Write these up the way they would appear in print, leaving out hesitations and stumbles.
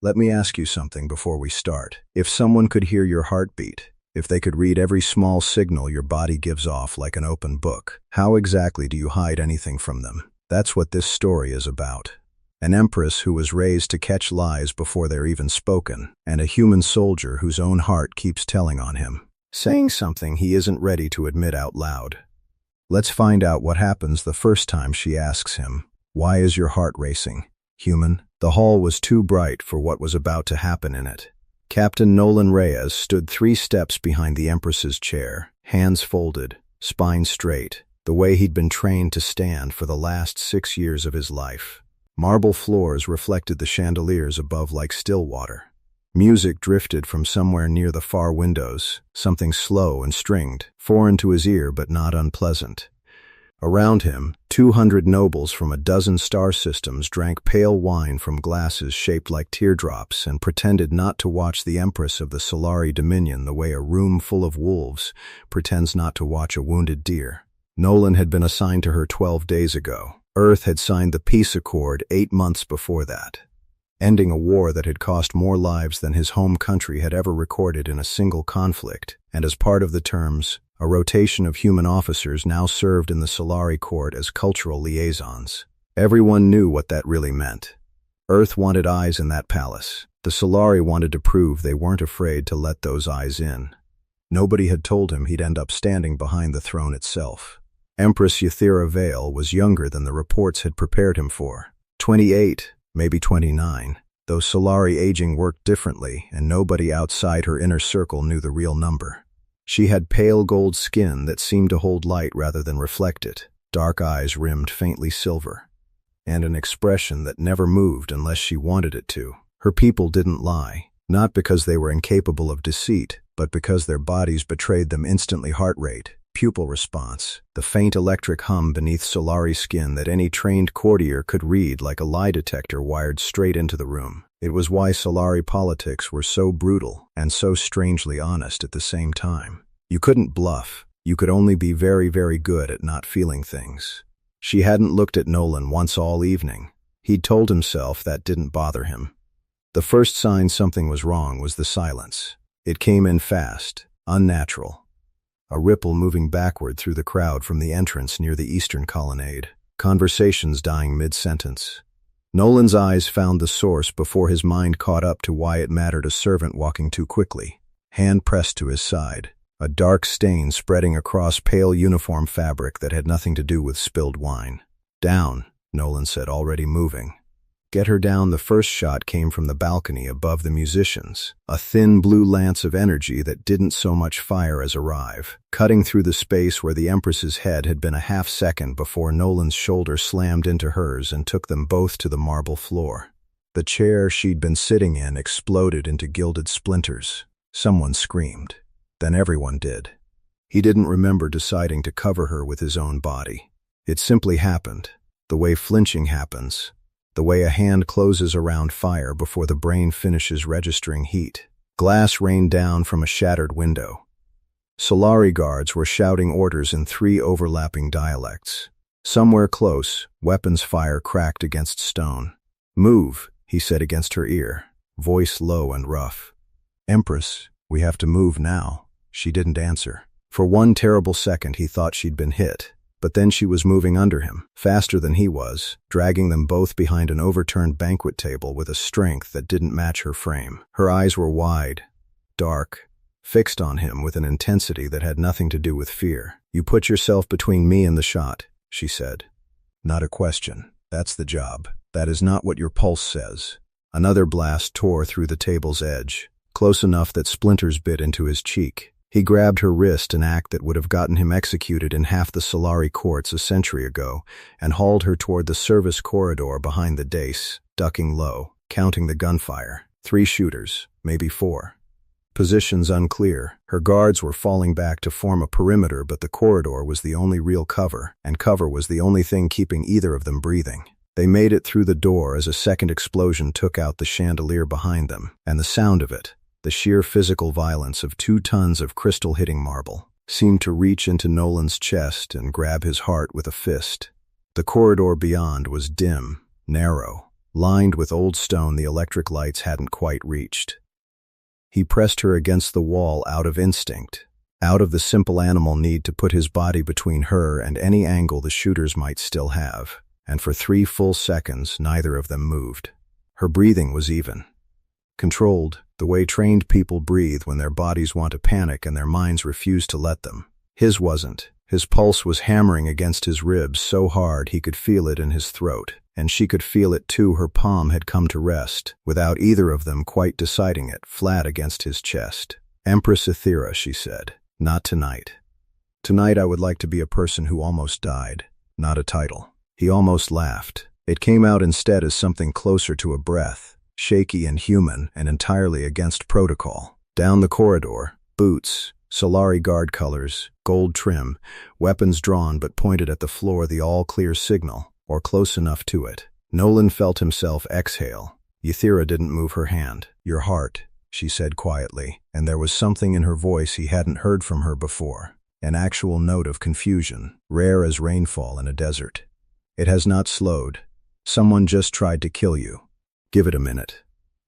Let me ask you something before we start. If someone could hear your heartbeat, if they could read every small signal your body gives off like an open book, how exactly do you hide anything from them? That's what this story is about. An empress who was raised to catch lies before they're even spoken, and a human soldier whose own heart keeps telling on him, saying something he isn't ready to admit out loud. Let's find out what happens the first time she asks him, "Why is your heart racing, human?" The hall was too bright for what was about to happen in it. Captain Nolan Reyes stood 3 steps behind the Empress's chair, hands folded, spine straight, the way he'd been trained to stand for the last 6 years of his life. Marble floors reflected the chandeliers above like still water. Music drifted from somewhere near the far windows, something slow and stringed, foreign to his ear but not unpleasant. Around him, 200 nobles from a dozen star systems drank pale wine from glasses shaped like teardrops and pretended not to watch the Empress of the Solari Dominion the way a room full of wolves pretends not to watch a wounded deer. Nolan had been assigned to her 12 days ago. Earth had signed the peace accord 8 months before that, ending a war that had cost more lives than his home country had ever recorded in a single conflict, and as part of the terms, a rotation of human officers now served in the Solari court as cultural liaisons. Everyone knew what that really meant. Earth wanted eyes in that palace. The Solari wanted to prove they weren't afraid to let those eyes in. Nobody had told him he'd end up standing behind the throne itself. Empress Ythera Vale was younger than the reports had prepared him for. 28, maybe 29. Though Solari aging worked differently, and nobody outside her inner circle knew the real number. She had pale gold skin that seemed to hold light rather than reflect it, dark eyes rimmed faintly silver, and an expression that never moved unless she wanted it to. Her people didn't lie, not because they were incapable of deceit, but because their bodies betrayed them instantly. Heart rate, pupil response, the faint electric hum beneath Solari skin that any trained courtier could read like a lie detector wired straight into the room. It was why Solari politics were so brutal and so strangely honest at the same time. You couldn't bluff. You could only be very, very good at not feeling things. She hadn't looked at Nolan once all evening. He'd told himself that didn't bother him. The first sign something was wrong was the silence. It came in fast, unnatural. A ripple moving backward through the crowd from the entrance near the eastern colonnade. Conversations dying mid-sentence. Nolan's eyes found the source before his mind caught up to why it mattered. A servant walking too quickly, hand pressed to his side, a dark stain spreading across pale uniform fabric that had nothing to do with spilled wine. "Down," Nolan said, already moving. "Get her down." The first shot came from the balcony above the musicians, a thin blue lance of energy that didn't so much fire as arrive, cutting through the space where the Empress's head had been a half-second before Nolan's shoulder slammed into hers and took them both to the marble floor. The chair she'd been sitting in exploded into gilded splinters. Someone screamed. Then everyone did. He didn't remember deciding to cover her with his own body. It simply happened, the way flinching happens. The way a hand closes around fire before the brain finishes registering heat. Glass rained down from a shattered window. Solari guards were shouting orders in 3 overlapping dialects. Somewhere close, weapons fire cracked against stone. "Move," he said against her ear, voice low and rough. "Empress, we have to move now." She didn't answer. For one terrible second he thought she'd been hit. But then she was moving under him, faster than he was, dragging them both behind an overturned banquet table with a strength that didn't match her frame. Her eyes were wide, dark, fixed on him with an intensity that had nothing to do with fear. "You put yourself between me and the shot," she said. "Not a question. That's the job. That is not what your pulse says." Another blast tore through the table's edge, close enough that splinters bit into his cheek. He grabbed her wrist, an act that would have gotten him executed in half the Solari courts a century ago, and hauled her toward the service corridor behind the dais, ducking low, counting the gunfire. 3 shooters, maybe 4. Positions unclear. Her guards were falling back to form a perimeter, but the corridor was the only real cover, and cover was the only thing keeping either of them breathing. They made it through the door as a second explosion took out the chandelier behind them, and the sound of it, the sheer physical violence of 2 tons of crystal hitting marble, seemed to reach into Nolan's chest and grab his heart with a fist. The corridor beyond was dim, narrow, lined with old stone the electric lights hadn't quite reached. He pressed her against the wall out of instinct, out of the simple animal need to put his body between her and any angle the shooters might still have, and for 3 full seconds neither of them moved. Her breathing was even. Controlled, the way trained people breathe when their bodies want to panic and their minds refuse to let them. His wasn't. His pulse was hammering against his ribs so hard he could feel it in his throat, and she could feel it too. Her palm had come to rest, without either of them quite deciding it, flat against his chest. "Empress Ythera," she said. "Not tonight. Tonight I would like to be a person who almost died, not a title." He almost laughed. It came out instead as something closer to a breath, shaky and human and entirely against protocol. Down the corridor, boots, Solari guard colors, gold trim, weapons drawn but pointed at the floor, the all-clear signal, or close enough to it. Nolan felt himself exhale. Ythera didn't move her hand. "Your heart," she said quietly, and there was something in her voice he hadn't heard from her before, an actual note of confusion, rare as rainfall in a desert. "It has not slowed. Someone just tried to kill you. Give it a minute."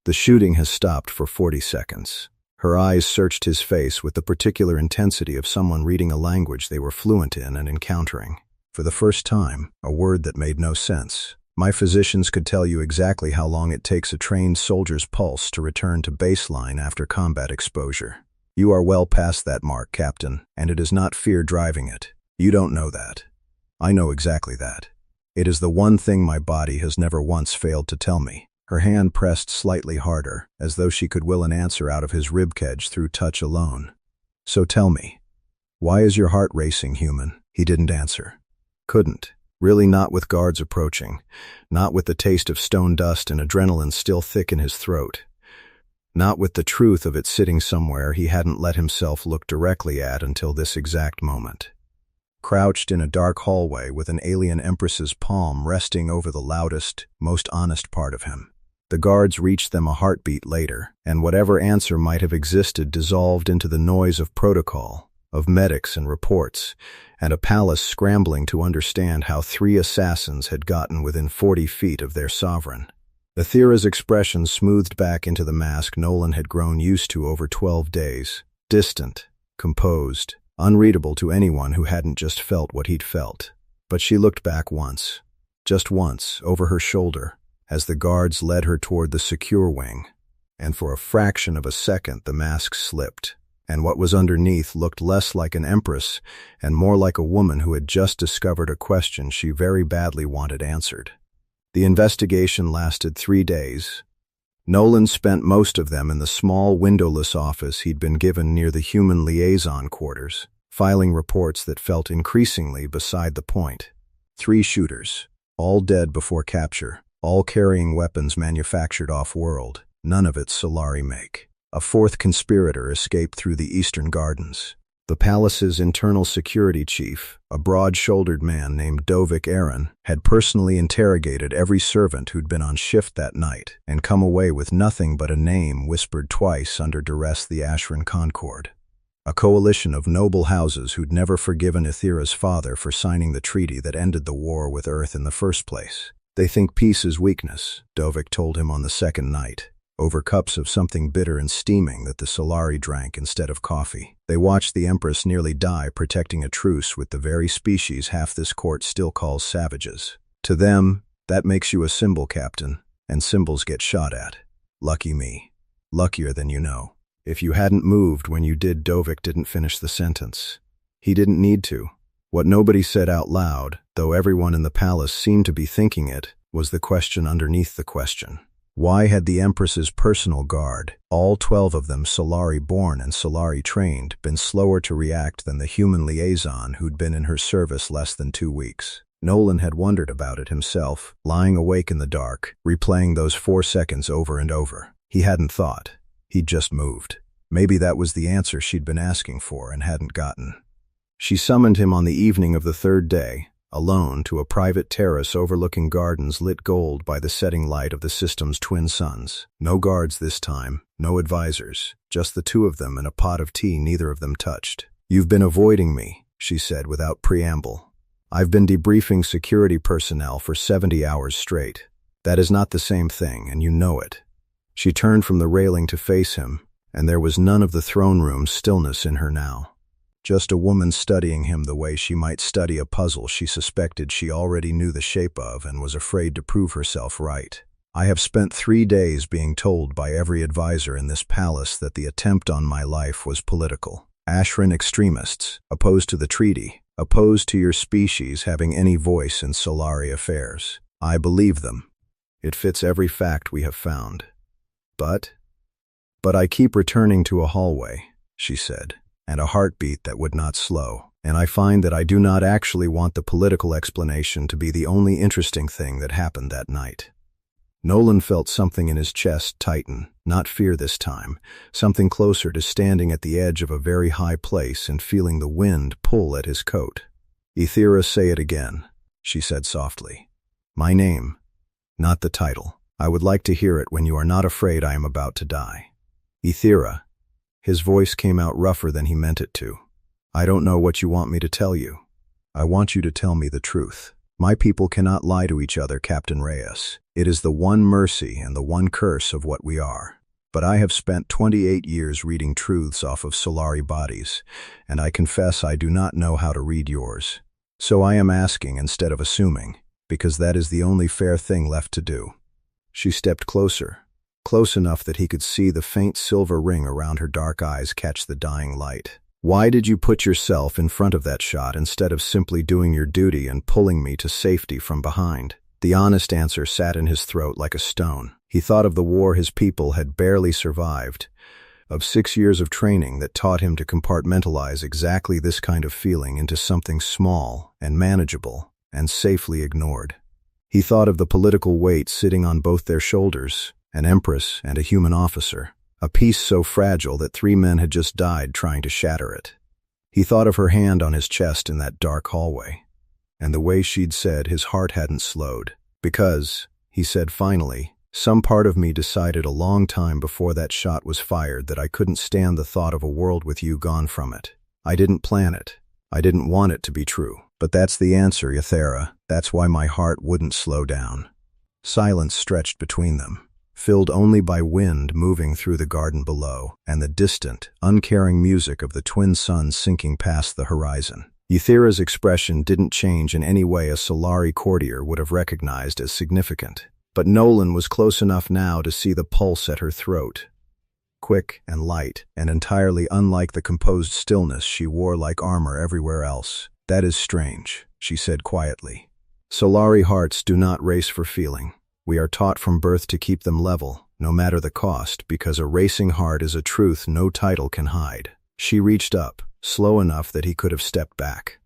The shooting has stopped for 40 seconds. Her eyes searched his face with the particular intensity of someone reading a language they were fluent in and encountering. For the first time, a word that made no sense. "My physicians could tell you exactly how long it takes a trained soldier's pulse to return to baseline after combat exposure. You are well past that mark, Captain, and it is not fear driving it. You don't know that. I know exactly that. It is the one thing my body has never once failed to tell me." Her hand pressed slightly harder, as though she could will an answer out of his ribcage through touch alone. "So tell me, why is your heart racing, human?" He didn't answer. Couldn't. Really, not with guards approaching. Not with the taste of stone dust and adrenaline still thick in his throat. Not with the truth of it sitting somewhere he hadn't let himself look directly at until this exact moment. Crouched in a dark hallway with an alien empress's palm resting over the loudest, most honest part of him. The guards reached them a heartbeat later, and whatever answer might have existed dissolved into the noise of protocol, of medics and reports, and a palace scrambling to understand how 3 assassins had gotten within 40 feet of their sovereign. Ythera's expression smoothed back into the mask Nolan had grown used to over 12 days. Distant, composed, unreadable to anyone who hadn't just felt what he'd felt. But she looked back once, just once, over her shoulder, as the guards led her toward the secure wing, and for a fraction of a second the mask slipped, and what was underneath looked less like an empress and more like a woman who had just discovered a question she very badly wanted answered. The investigation lasted 3 days. Nolan spent most of them in the small windowless office he'd been given near the human liaison quarters, filing reports that felt increasingly beside the point. 3 shooters, all dead before capture, all carrying weapons manufactured off-world, none of it Solari make. A 4th conspirator escaped through the eastern gardens. The palace's internal security chief, a broad-shouldered man named Dovik Aaron, had personally interrogated every servant who'd been on shift that night and come away with nothing but a name whispered twice under duress: the Ashran Concord. A coalition of noble houses who'd never forgiven Ythera's father for signing the treaty that ended the war with Earth in the first place. "They think peace is weakness," Dovik told him on the second night, over cups of something bitter and steaming that the Solari drank instead of coffee. "They watched the Empress nearly die protecting a truce with the very species half this court still calls savages. To them, that makes you a symbol, Captain, and symbols get shot at. Lucky me. Luckier than you know. If you hadn't moved when you did," Dovik didn't finish the sentence. He didn't need to. What nobody said out loud, though everyone in the palace seemed to be thinking it, was the question underneath the question. Why had the Empress's personal guard, all 12 of them Solari-born and Solari-trained, been slower to react than the human liaison who'd been in her service less than 2 weeks? Nolan had wondered about it himself, lying awake in the dark, replaying those 4 seconds over and over. He hadn't thought. He'd just moved. Maybe that was the answer she'd been asking for and hadn't gotten. She summoned him on the evening of the 3rd day, alone, to a private terrace overlooking gardens lit gold by the setting light of the system's twin suns. No guards this time, no advisors, just the 2 of them and a pot of tea neither of them touched. "You've been avoiding me," she said without preamble. "I've been debriefing security personnel for 70 hours straight. That is not the same thing, and you know it. She turned from the railing to face him, and there was none of the throne room's stillness in her now. Just a woman studying him the way she might study a puzzle she suspected she already knew the shape of and was afraid to prove herself right. I have spent 3 days being told by every advisor in this palace that the attempt on my life was political. Ashran extremists, opposed to the treaty, opposed to your species having any voice in Solari affairs. I believe them. It fits every fact we have found. But I keep returning to a hallway, she said, and a heartbeat that would not slow, and I find that I do not actually want the political explanation to be the only interesting thing that happened that night. Nolan felt something in his chest tighten, not fear this time, something closer to standing at the edge of a very high place and feeling the wind pull at his coat. Ythera, say it again, she said softly. My name, not the title. I would like to hear it when you are not afraid I am about to die. Ythera. His voice came out rougher than he meant it to. I don't know what you want me to tell you. I want you to tell me the truth. My people cannot lie to each other, Captain Reyes. It is the one mercy and the one curse of what we are. But I have spent 28 years reading truths off of Solari bodies, and I confess I do not know how to read yours. So I am asking instead of assuming, because that is the only fair thing left to do. She stepped closer, close enough that he could see the faint silver ring around her dark eyes catch the dying light. Why did you put yourself in front of that shot instead of simply doing your duty and pulling me to safety from behind? The honest answer sat in his throat like a stone. He thought of the war his people had barely survived, of 6 years of training that taught him to compartmentalize exactly this kind of feeling into something small and manageable and safely ignored. He thought of the political weight sitting on both their shoulders, an empress and a human officer. A piece so fragile that 3 men had just died trying to shatter it. He thought of her hand on his chest in that dark hallway, and the way she'd said his heart hadn't slowed. Because, he said finally, some part of me decided a long time before that shot was fired that I couldn't stand the thought of a world with you gone from it. I didn't plan it. I didn't want it to be true. But that's the answer, Ythera. That's why my heart wouldn't slow down. Silence stretched between them, filled only by wind moving through the garden below and the distant, uncaring music of the twin suns sinking past the horizon. Ythera's expression didn't change in any way a Solari courtier would have recognized as significant, but Nolan was close enough now to see the pulse at her throat. Quick and light, and entirely unlike the composed stillness she wore like armor everywhere else. That is strange, she said quietly. Solari hearts do not race for feeling. We are taught from birth to keep them level, no matter the cost, because a racing heart is a truth no title can hide. She reached up, slow enough that he could have stepped back,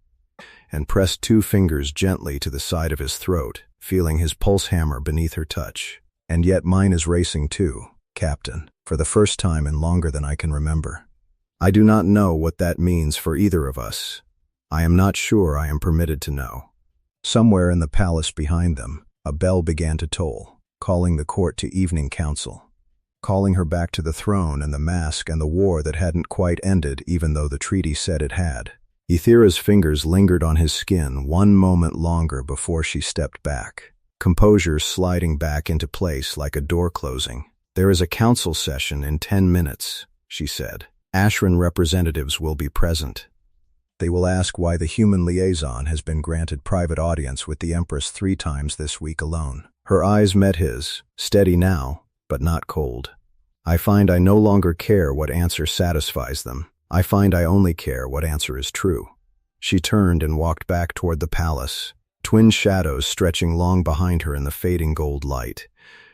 and pressed 2 fingers gently to the side of his throat, feeling his pulse hammer beneath her touch. And yet mine is racing too, Captain, for the first time in longer than I can remember. I do not know what that means for either of us. I am not sure I am permitted to know. Somewhere in the palace behind them, a bell began to toll, calling the court to evening council, calling her back to the throne and the mask and the war that hadn't quite ended even though the treaty said it had. Ythera's fingers lingered on his skin 1 moment longer before she stepped back, composure sliding back into place like a door closing. There is a council session in 10 minutes, she said. Ashran representatives will be present. They will ask why the human liaison has been granted private audience with the Empress 3 times this week alone. Her eyes met his, steady now, but not cold. I find I no longer care what answer satisfies them. I find I only care what answer is true. She turned and walked back toward the palace, twin shadows stretching long behind her in the fading gold light.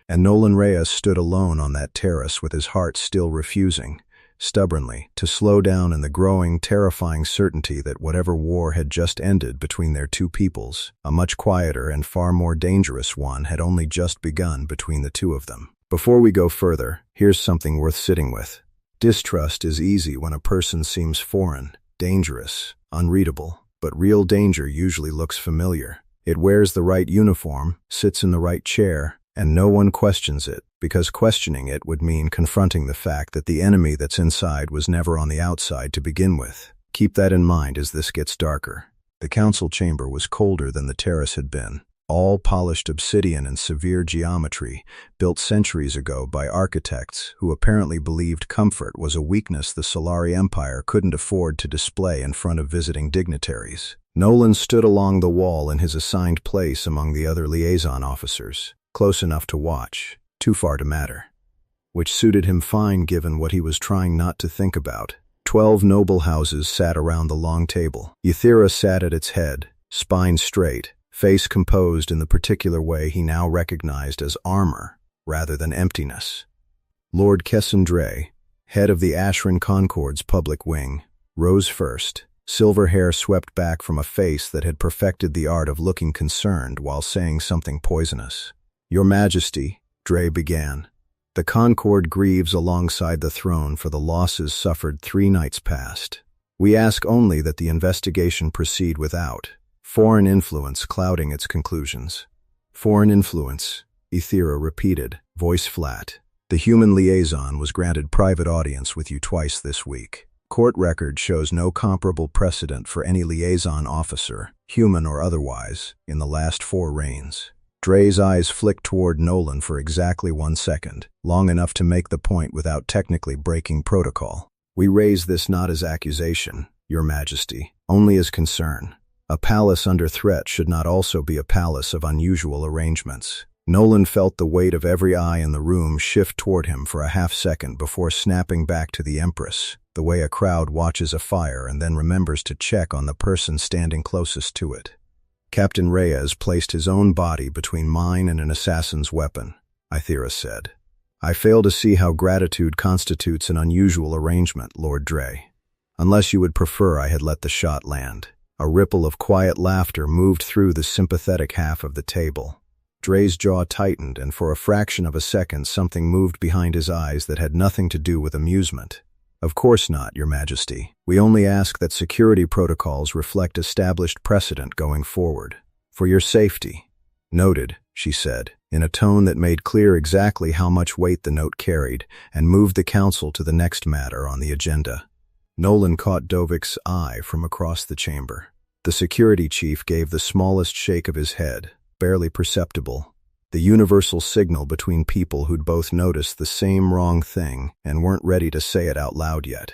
And Nolan Reyes stood alone on that terrace with his heart still refusing, stubbornly, to slow down in the growing, terrifying certainty that whatever war had just ended between their 2 peoples, a much quieter and far more dangerous one had only just begun between the 2 of them. Before we go further, here's something worth sitting with. Distrust is easy when a person seems foreign, dangerous, unreadable, but real danger usually looks familiar. It wears the right uniform, sits in the right chair, and no one questions it, because questioning it would mean confronting the fact that the enemy that's inside was never on the outside to begin with. Keep that in mind as this gets darker. The council chamber was colder than the terrace had been. all polished obsidian and severe geometry, built centuries ago by architects who apparently believed comfort was a weakness the Solari Empire couldn't afford to display in front of visiting dignitaries. Nolan stood along the wall in his assigned place among the other liaison officers, close enough to watch, too far to matter. Which suited him fine given what he was trying not to think about. 12 noble houses sat around the long table. Ythera sat at its head, spine straight, face composed in the particular way he now recognized as armor, rather than emptiness. Lord Kessendray, head of the Ashran Concord's public wing, rose first. Silver hair swept back from a face that had perfected the art of looking concerned while saying something poisonous. "Your Majesty," Dray began, "the Concord grieves alongside the throne for the losses suffered 3 nights past. We ask only that the investigation proceed without foreign influence clouding its conclusions." "Foreign influence," Ythera repeated, voice flat. "The human liaison was granted private audience with you twice this week. Court record shows no comparable precedent for any liaison officer, human or otherwise, in the last 4 reigns." Dray's eyes flicked toward Nolan for exactly 1 second, long enough to make the point without technically breaking protocol. "We raise this not as accusation, Your Majesty, only as concern. A palace under threat should not also be a palace of unusual arrangements." Nolan felt the weight of every eye in the room shift toward him for a half-second before snapping back to the Empress, the way a crowd watches a fire and then remembers to check on the person standing closest to it. "Captain Reyes placed his own body between mine and an assassin's weapon," Ythera said. "I fail to see how gratitude constitutes an unusual arrangement, Lord Dray. Unless you would prefer I had let the shot land." A ripple of quiet laughter moved through the sympathetic half of the table. Dray's jaw tightened, and for a fraction of a second something moved behind his eyes that had nothing to do with amusement. "Of course not, Your Majesty. We only ask that security protocols reflect established precedent going forward. For your safety." "Noted," she said, in a tone that made clear exactly how much weight the note carried, and moved the council to the next matter on the agenda. Nolan caught Dovik's eye from across the chamber. The security chief gave the smallest shake of his head, barely perceptible. The universal signal between people who'd both noticed the same wrong thing and weren't ready to say it out loud yet.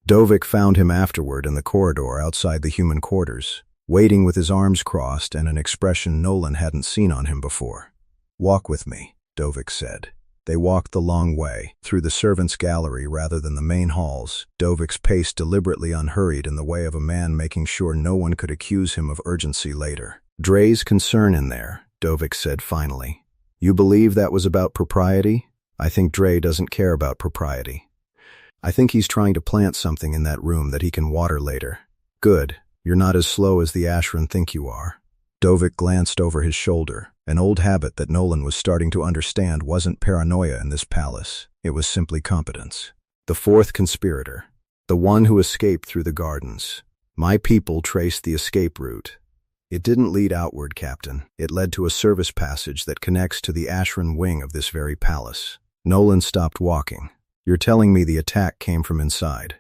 Dovik found him afterward in the corridor outside the human quarters, waiting with his arms crossed and an expression Nolan hadn't seen on him before. "Walk with me," Dovik said. They walked the long way, through the servants' gallery rather than the main halls, Dovik's pace deliberately unhurried in the way of a man making sure no one could accuse him of urgency later. "Dray's concern in there," Dovik said finally. "You believe that was about propriety?" "I think Dray doesn't care about propriety. I think he's trying to plant something in that room that he can water later." "Good. You're not as slow as the Ashran think you are." Dovik glanced over his shoulder. An old habit that Nolan was starting to understand wasn't paranoia in this palace. It was simply competence. "The 4th conspirator. The one who escaped through the gardens. My people traced the escape route. It didn't lead outward, Captain. It led to a service passage that connects to the Ashran wing of this very palace." Nolan stopped walking. "You're telling me the attack came from inside."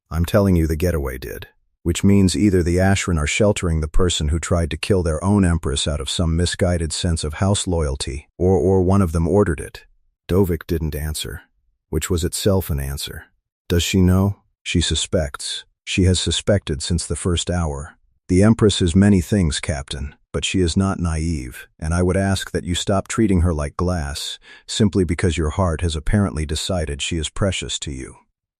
"I'm telling you the getaway did. Which means either the Ashran are sheltering the person who tried to kill their own empress out of some misguided sense of house loyalty, or one of them ordered it." Dovik didn't answer, which was itself an answer. "Does she know?" "She suspects. She has suspected since the first hour. The Empress is many things, Captain, but she is not naive, and I would ask that you stop treating her like glass, simply because your heart has apparently decided she is precious to you."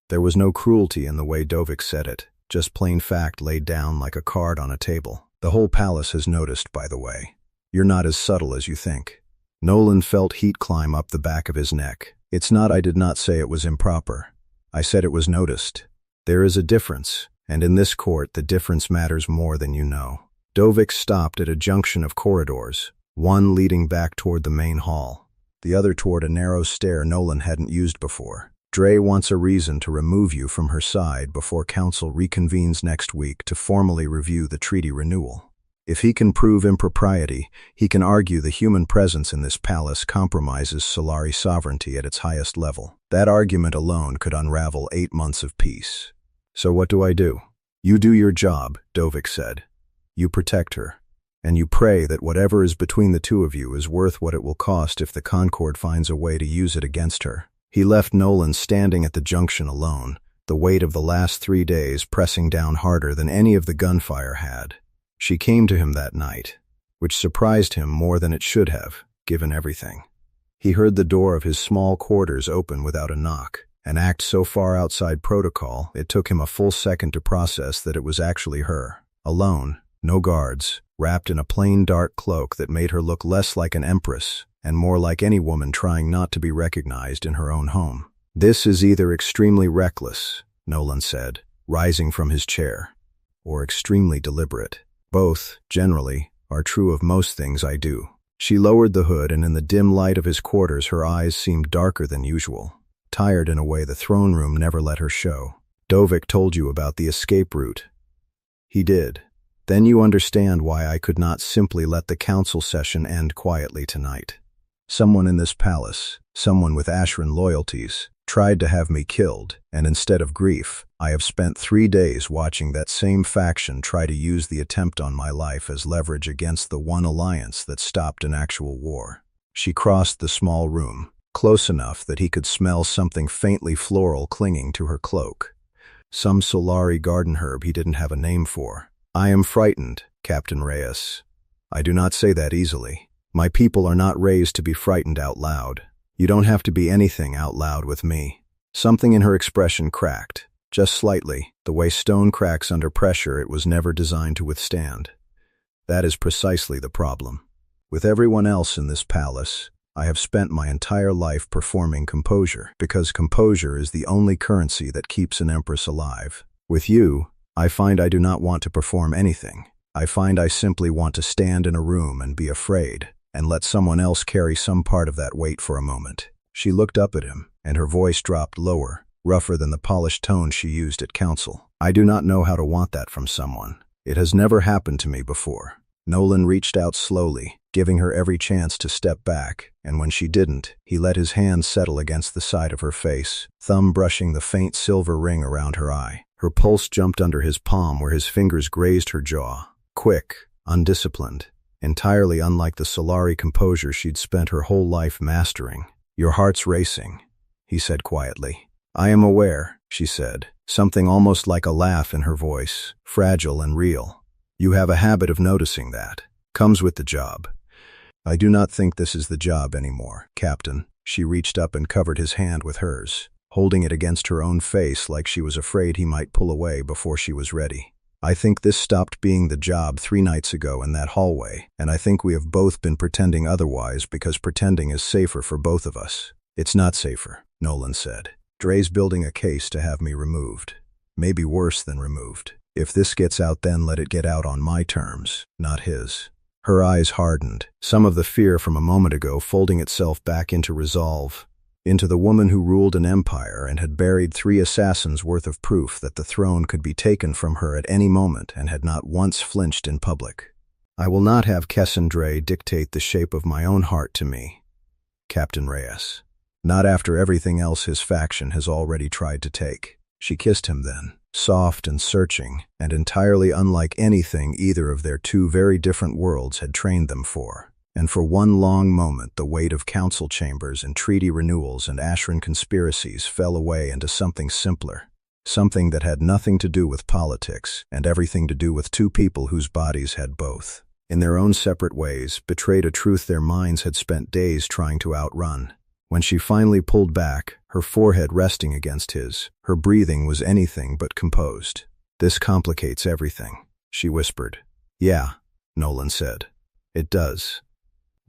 There was no cruelty in the way Dovik said it, just plain fact laid down like a card on a table. "The whole palace has noticed, by the way. You're not as subtle as you think." Nolan felt heat climb up the back of his neck. "It's not I did not say it was improper. I said it was noticed. There is a difference, and in this court the difference matters more than you know." Dovik stopped at a junction of corridors, one leading back toward the main hall, the other toward a narrow stair Nolan hadn't used before. "Dray wants a reason to remove you from her side before Council reconvenes next week to formally review the treaty renewal. If he can prove impropriety, he can argue the human presence in this palace compromises Solari sovereignty at its highest level. That argument alone could unravel 8 months of peace." "So what do I do?" "You do your job," Dovik said. "You protect her. And you pray that whatever is between the two of you is worth what it will cost if the Concord finds a way to use it against her. He left Nolan standing at the junction alone, the weight of the last 3 days pressing down harder than any of the gunfire had. She came to him that night, which surprised him more than it should have, given everything. He heard the door of his small quarters open without a knock, an act so far outside protocol it took him a full second to process that it was actually her. Alone, no guards, wrapped in a plain dark cloak that made her look less like an empress and more like any woman trying not to be recognized in her own home. "This is either extremely reckless," Nolan said, rising from his chair, "or extremely deliberate. Both, generally, are true of most things I do." She lowered the hood, and in the dim light of his quarters her eyes seemed darker than usual, tired in a way the throne room never let her show. "Dovik told you about the escape route." "He did. Then you understand why I could not simply let the council session end quietly tonight. Someone in this palace, someone with Ashran loyalties, tried to have me killed, and instead of grief, I have spent 3 days watching that same faction try to use the attempt on my life as leverage against the one alliance that stopped an actual war." She crossed the small room, close enough that he could smell something faintly floral clinging to her cloak. Some Solari garden herb he didn't have a name for. "I am frightened, Captain Reyes. I do not say that easily. My people are not raised to be frightened out loud. You don't have to be anything out loud with me." Something in her expression cracked, just slightly, the way stone cracks under pressure it was never designed to withstand. "That is precisely the problem. With everyone else in this palace, I have spent my entire life performing composure, because composure is the only currency that keeps an empress alive. With you, I find I do not want to perform anything. I find I simply want to stand in a room and be afraid, and let someone else carry some part of that weight for a moment." She looked up at him, and her voice dropped lower, rougher than the polished tone she used at council. "I do not know how to want that from someone. It has never happened to me before." Nolan reached out slowly, giving her every chance to step back, and when she didn't, he let his hand settle against the side of her face, thumb brushing the faint silver ring around her eye. Her pulse jumped under his palm where his fingers grazed her jaw. Quick, undisciplined, entirely unlike the Solari composure she'd spent her whole life mastering. "Your heart's racing," he said quietly. "I am aware," she said, something almost like a laugh in her voice, fragile and real. "You have a habit of noticing that. Comes with the job." "I do not think this is the job anymore, Captain." She reached up and covered his hand with hers, holding it against her own face like she was afraid he might pull away before she was ready. "I think this stopped being the job 3 nights ago in that hallway, and I think we have both been pretending otherwise because pretending is safer for both of us." "It's not safer," Nolan said. "Dre's building a case to have me removed. Maybe worse than removed. If this gets out, then let it get out on my terms, not his." Her eyes hardened, some of the fear from a moment ago folding itself back into resolve, into the woman who ruled an empire and had buried 3 assassins' worth of proof that the throne could be taken from her at any moment and had not once flinched in public. "I will not have Dre dictate the shape of my own heart to me, Captain Reyes. Not after everything else his faction has already tried to take." She kissed him then, soft and searching, and entirely unlike anything either of their 2 very different worlds had trained them for. And for one long moment the weight of council chambers and treaty renewals and Ashran conspiracies fell away into something simpler, something that had nothing to do with politics and everything to do with 2 people whose bodies had both, in their own separate ways, betrayed a truth their minds had spent days trying to outrun. When she finally pulled back, her forehead resting against his, her breathing was anything but composed. "This complicates everything," she whispered. "Yeah," Nolan said. "It does."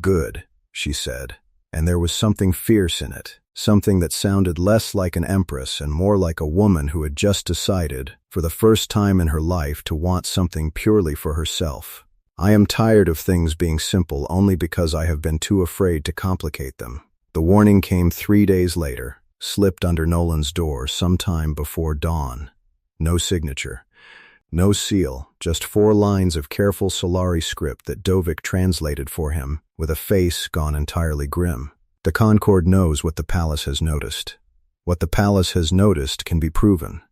"Good," she said, and there was something fierce in it, something that sounded less like an empress and more like a woman who had just decided, for the first time in her life, to want something purely for herself. "I am tired of things being simple only because I have been too afraid to complicate them." The warning came 3 days later, slipped under Nolan's door sometime before dawn. No signature, no seal, just 4 lines of careful Solari script that Dovik translated for him, with a face gone entirely grim. "The Concord knows what the palace has noticed. What the palace has noticed can be proven.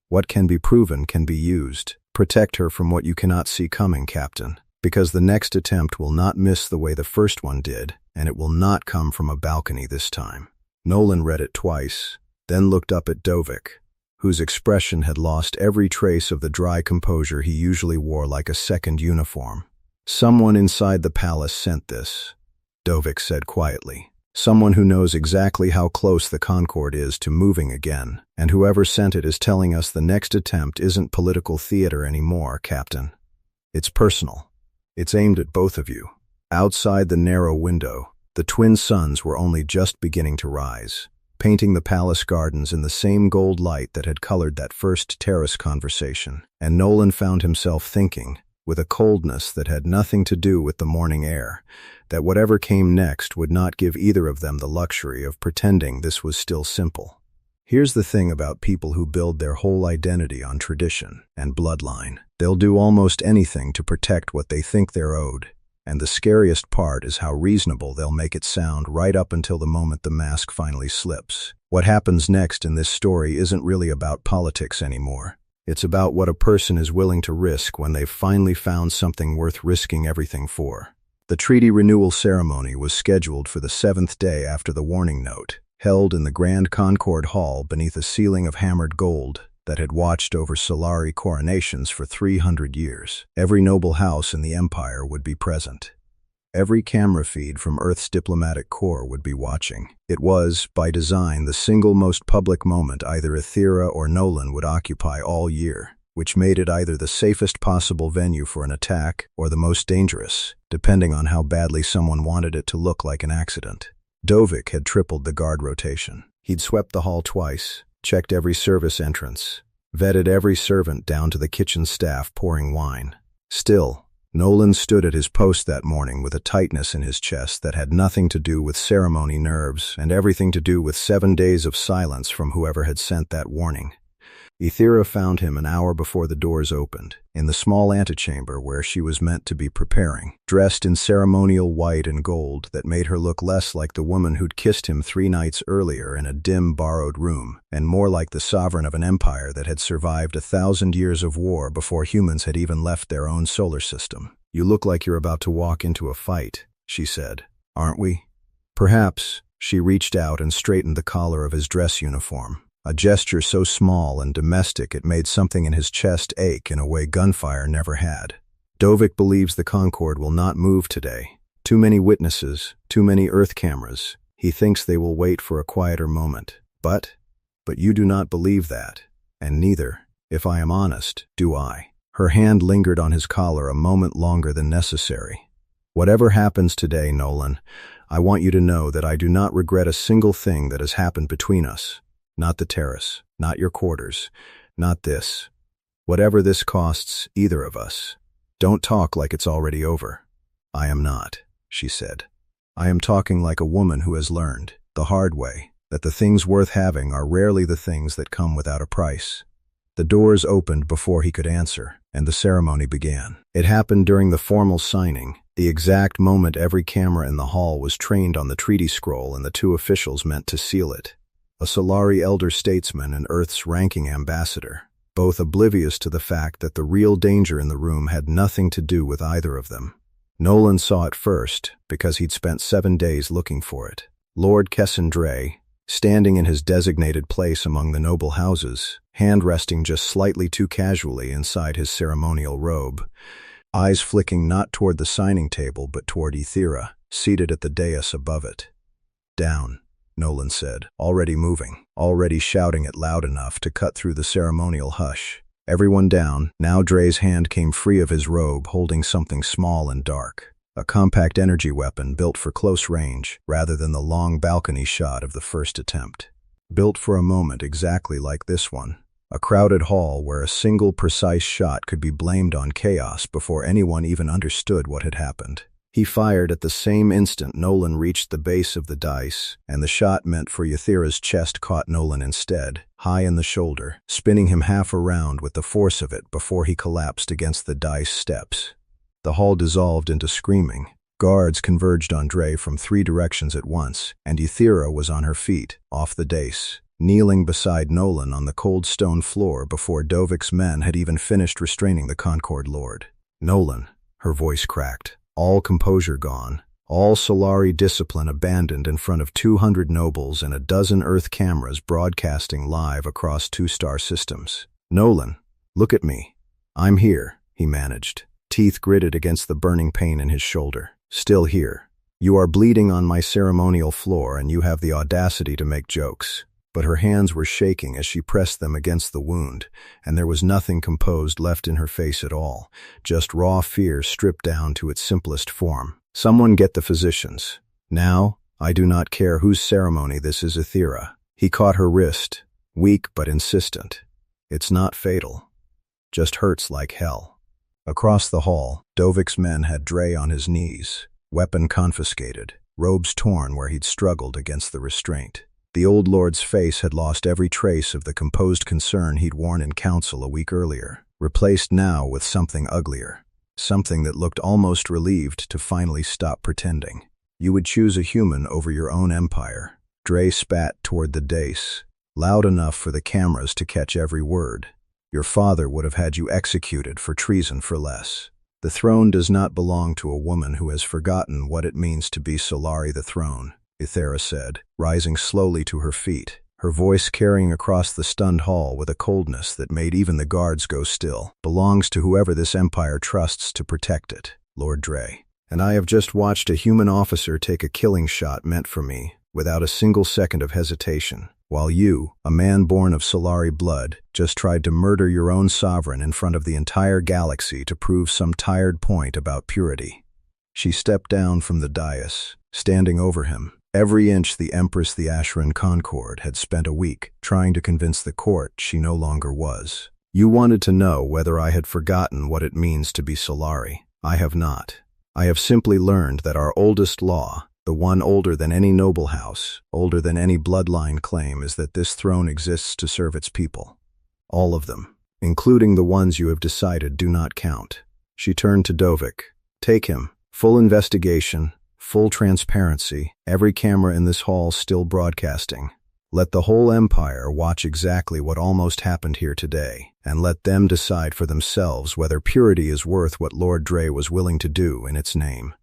What can be proven can be used. Protect her from what you cannot see coming, Captain." Because the next attempt will not miss the way the first one did, and it will not come from a balcony this time. Nolan read it twice, then looked up at Dovik, whose expression had lost every trace of the dry composure he usually wore like a second uniform. "Someone inside the palace sent this," Dovik said quietly. "Someone who knows exactly how close the Concorde is to moving again, and whoever sent it is telling us the next attempt isn't political theater anymore, Captain. It's personal. It's aimed at both of you." Outside the narrow window, the twin suns were only just beginning to rise, painting the palace gardens in the same gold light that had colored that first terrace conversation, and Nolan found himself thinking, with a coldness that had nothing to do with the morning air, that whatever came next would not give either of them the luxury of pretending this was still simple. Here's the thing about people who build their whole identity on tradition and bloodline. They'll do almost anything to protect what they think they're owed, and the scariest part is how reasonable they'll make it sound right up until the moment the mask finally slips. What happens next in this story isn't really about politics anymore. It's about what a person is willing to risk when they've finally found something worth risking everything for. The treaty renewal ceremony was scheduled for the 7th day after the warning note, held in the Grand Concorde Hall beneath a ceiling of hammered gold that had watched over Solari coronations for 300 years. Every noble house in the Empire would be present. Every camera feed from Earth's diplomatic corps would be watching. It was, by design, the single most public moment either Ythera or Nolan would occupy all year, which made it either the safest possible venue for an attack or the most dangerous, depending on how badly someone wanted it to look like an accident. Dovik had tripled the guard rotation. He'd swept the hall twice, checked every service entrance, vetted every servant down to the kitchen staff pouring wine. Still, Nolan stood at his post that morning with a tightness in his chest that had nothing to do with ceremony nerves and everything to do with 7 days of silence from whoever had sent that warning. Ythera found him an hour before the doors opened, in the small antechamber where she was meant to be preparing, dressed in ceremonial white and gold that made her look less like the woman who'd kissed him 3 nights earlier in a dim, borrowed room, and more like the sovereign of an empire that had survived 1,000 years of war before humans had even left their own solar system. "You look like you're about to walk into a fight," she said. "Aren't we?" "Perhaps." She reached out and straightened the collar of his dress uniform, a gesture so small and domestic it made something in his chest ache in a way gunfire never had. "Dovik believes the Concorde will not move today. Too many witnesses, too many Earth cameras. He thinks they will wait for a quieter moment. But you do not believe that, and neither, if I am honest, do I." Her hand lingered on his collar a moment longer than necessary. "Whatever happens today, Nolan, I want you to know that I do not regret a single thing that has happened between us. Not the terrace, not your quarters, not this. Whatever this costs either of us. Don't talk like it's already over." "I am not," she said. "I am talking like a woman who has learned, the hard way, that the things worth having are rarely the things that come without a price." The doors opened before he could answer, and the ceremony began. It happened during the formal signing, the exact moment every camera in the hall was trained on the treaty scroll and the 2 officials meant to seal it. A Solari elder statesman and Earth's ranking ambassador, both oblivious to the fact that the real danger in the room had nothing to do with either of them. Nolan saw it first, because he'd spent 7 days looking for it. Lord Kessendray, standing in his designated place among the noble houses, hand resting just slightly too casually inside his ceremonial robe, eyes flicking not toward the signing table but toward Ythera, seated at the dais above it. "Down," Nolan said, already moving, already shouting it loud enough to cut through the ceremonial hush. "Everyone down." Now Dre's hand came free of his robe, holding something small and dark, a compact energy weapon built for close range, rather than the long balcony shot of the first attempt. Built for a moment exactly like this one, a crowded hall where a single precise shot could be blamed on chaos before anyone even understood what had happened. He fired at the same instant Nolan reached the base of the dice, and the shot meant for Ythera's chest caught Nolan instead, high in the shoulder, spinning him half around with the force of it before he collapsed against the dice steps. The hall dissolved into screaming. Guards converged on Dre from 3 directions at once, and Ythera was on her feet, off the dais, kneeling beside Nolan on the cold stone floor before Dovik's men had even finished restraining the Concorde Lord. "Nolan," Her voice cracked. All composure gone. All Solari discipline abandoned in front of 200 nobles and a dozen Earth cameras broadcasting live across 2-star systems. "Nolan, look at me. I'm here," he managed, teeth gritted against the burning pain in his shoulder. "Still here. You are bleeding on my ceremonial floor and you have the audacity to make jokes." But her hands were shaking as she pressed them against the wound, and there was nothing composed left in her face at all, just raw fear stripped down to its simplest form. "Someone get the physicians. Now, I do not care whose ceremony this is, Ythera." He caught her wrist, weak but insistent. "It's not fatal. Just hurts like hell." Across the hall, Dovik's men had Dre on his knees, weapon confiscated, robes torn where he'd struggled against the restraint. The old lord's face had lost every trace of the composed concern he'd worn in council a week earlier, replaced now with something uglier, something that looked almost relieved to finally stop pretending. "You would choose a human over your own empire." Dre spat toward the dais, loud enough for the cameras to catch every word. "Your father would have had you executed for treason for less. The throne does not belong to a woman who has forgotten what it means to be Solari the throne," Ythera said, rising slowly to her feet, her voice carrying across the stunned hall with a coldness that made even the guards go still. "Belongs to whoever this empire trusts to protect it, Lord Dre. And I have just watched a human officer take a killing shot meant for me, without a single second of hesitation, while you, a man born of Solari blood, just tried to murder your own sovereign in front of the entire galaxy to prove some tired point about purity." She stepped down from the dais, standing over him. Every inch the Empress Ythera Concord had spent a week trying to convince the court she no longer was. "You wanted to know whether I had forgotten what it means to be Solari. I have not. I have simply learned that our oldest law, the one older than any noble house, older than any bloodline claim, is that this throne exists to serve its people. All of them, including the ones you have decided do not count." She turned to Dovik. "Take him. Full investigation. Full transparency, every camera in this hall still broadcasting. Let the whole empire watch exactly what almost happened here today, and let them decide for themselves whether purity is worth what Lord Dre was willing to do in its name."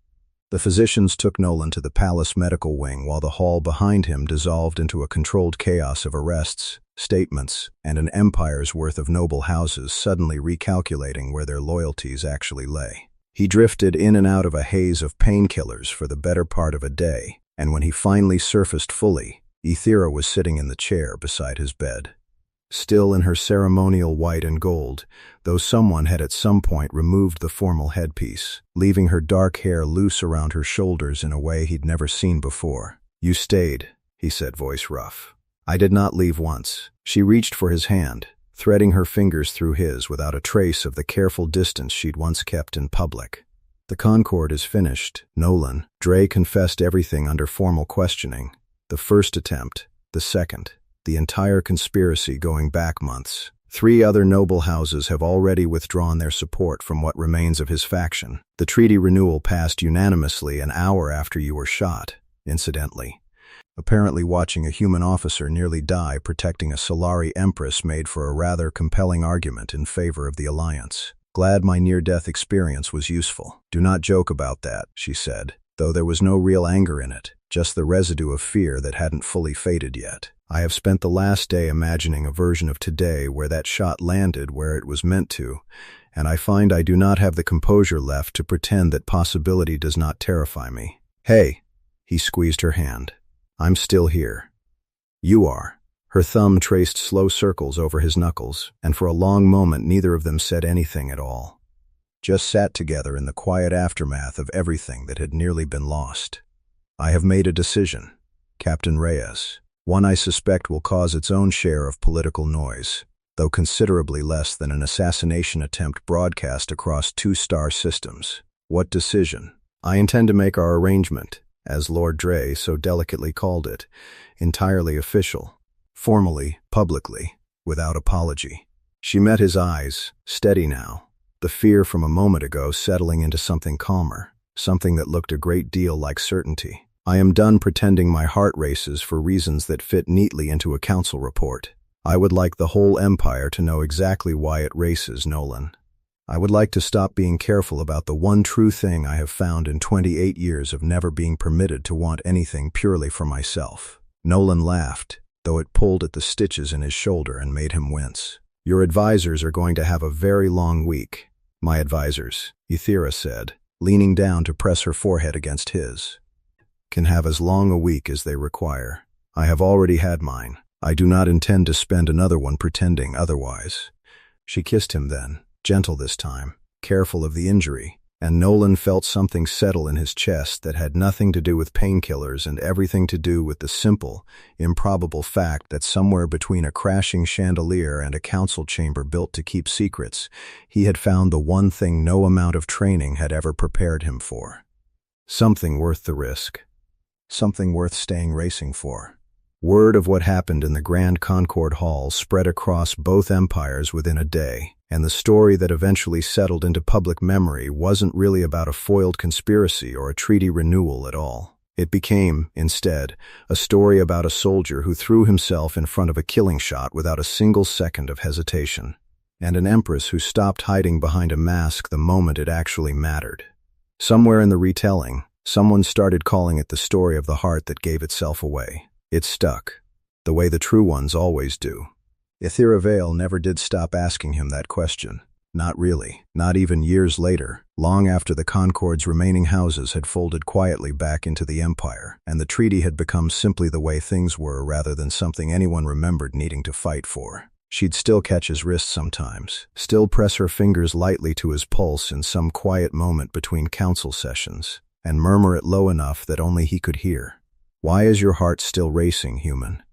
The physicians took Nolan to the palace medical wing while the hall behind him dissolved into a controlled chaos of arrests, statements, and an empire's worth of noble houses suddenly recalculating where their loyalties actually lay. He drifted in and out of a haze of painkillers for the better part of a day, and when he finally surfaced fully, Ythera was sitting in the chair beside his bed. Still in her ceremonial white and gold, though someone had at some point removed the formal headpiece, leaving her dark hair loose around her shoulders in a way he'd never seen before. "You stayed," he said, voice rough. "I did not leave once." She reached for his hand, threading her fingers through his without a trace of the careful distance she'd once kept in public. "The Concord is finished, Nolan." Dre confessed everything under formal questioning. The first attempt, the second, the entire conspiracy going back months. 3 other noble houses have already withdrawn their support from what remains of his faction. The treaty renewal passed unanimously an hour after you were shot, incidentally. Apparently watching a human officer nearly die protecting a Solari empress made for a rather compelling argument in favor of the alliance. "Glad my near-death experience was useful." "Do not joke about that," she said, though there was no real anger in it, just the residue of fear that hadn't fully faded yet. "I have spent the last day imagining a version of today where that shot landed where it was meant to, and I find I do not have the composure left to pretend that possibility does not terrify me." "Hey," he squeezed her hand. "I'm still here. You are." Her thumb traced slow circles over his knuckles, and for a long moment neither of them said anything at all. Just sat together in the quiet aftermath of everything that had nearly been lost. "I have made a decision, Captain Reyes. One I suspect will cause its own share of political noise, though considerably less than an assassination attempt broadcast across 2-star systems." "What decision?" "I intend to make our arrangement, as Lord Dre so delicately called it, entirely official. Formally, publicly, without apology." She met his eyes, steady now, the fear from a moment ago settling into something calmer, something that looked a great deal like certainty. "I am done pretending my heart races for reasons that fit neatly into a council report. I would like the whole empire to know exactly why it races, Nolan. I would like to stop being careful about the one true thing I have found in 28 years of never being permitted to want anything purely for myself." Nolan laughed, though it pulled at the stitches in his shoulder and made him wince. "Your advisors are going to have a very long week." "My advisors," Ythera said, leaning down to press her forehead against his, "can have as long a week as they require. I have already had mine. I do not intend to spend another one pretending otherwise." She kissed him then, gentle this time, careful of the injury, and Nolan felt something settle in his chest that had nothing to do with painkillers and everything to do with the simple, improbable fact that somewhere between a crashing chandelier and a council chamber built to keep secrets, he had found the one thing no amount of training had ever prepared him for. Something worth the risk. Something worth staying racing for. Word of what happened in the Grand Concord Hall spread across both empires within a day, and the story that eventually settled into public memory wasn't really about a foiled conspiracy or a treaty renewal at all. It became, instead, a story about a soldier who threw himself in front of a killing shot without a single second of hesitation, and an empress who stopped hiding behind a mask the moment it actually mattered. Somewhere in the retelling, someone started calling it the story of the heart that gave itself away. It stuck, the way the true ones always do. Ythera Vale never did stop asking him that question. Not really, not even years later, long after the Concord's remaining houses had folded quietly back into the Empire, and the treaty had become simply the way things were rather than something anyone remembered needing to fight for. She'd still catch his wrist sometimes, still press her fingers lightly to his pulse in some quiet moment between council sessions, and murmur it low enough that only he could hear. "Why is your heart still racing, human?"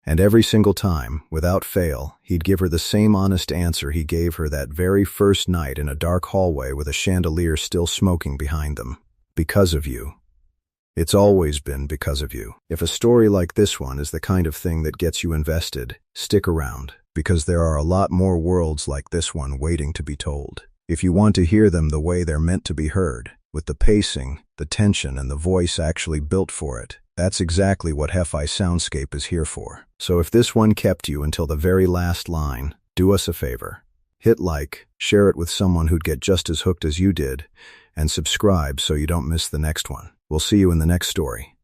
And every single time, without fail, he'd give her the same honest answer he gave her that very first night in a dark hallway with a chandelier still smoking behind them. "Because of you. It's always been because of you." If a story like this one is the kind of thing that gets you invested, stick around, because there are a lot more worlds like this one waiting to be told. If you want to hear them the way they're meant to be heard, with the pacing, the tension, and the voice actually built for it, that's exactly what HFY Soundscape is here for. So if this one kept you until the very last line, do us a favor. Hit like, share it with someone who'd get just as hooked as you did, and subscribe so you don't miss the next one. We'll see you in the next story.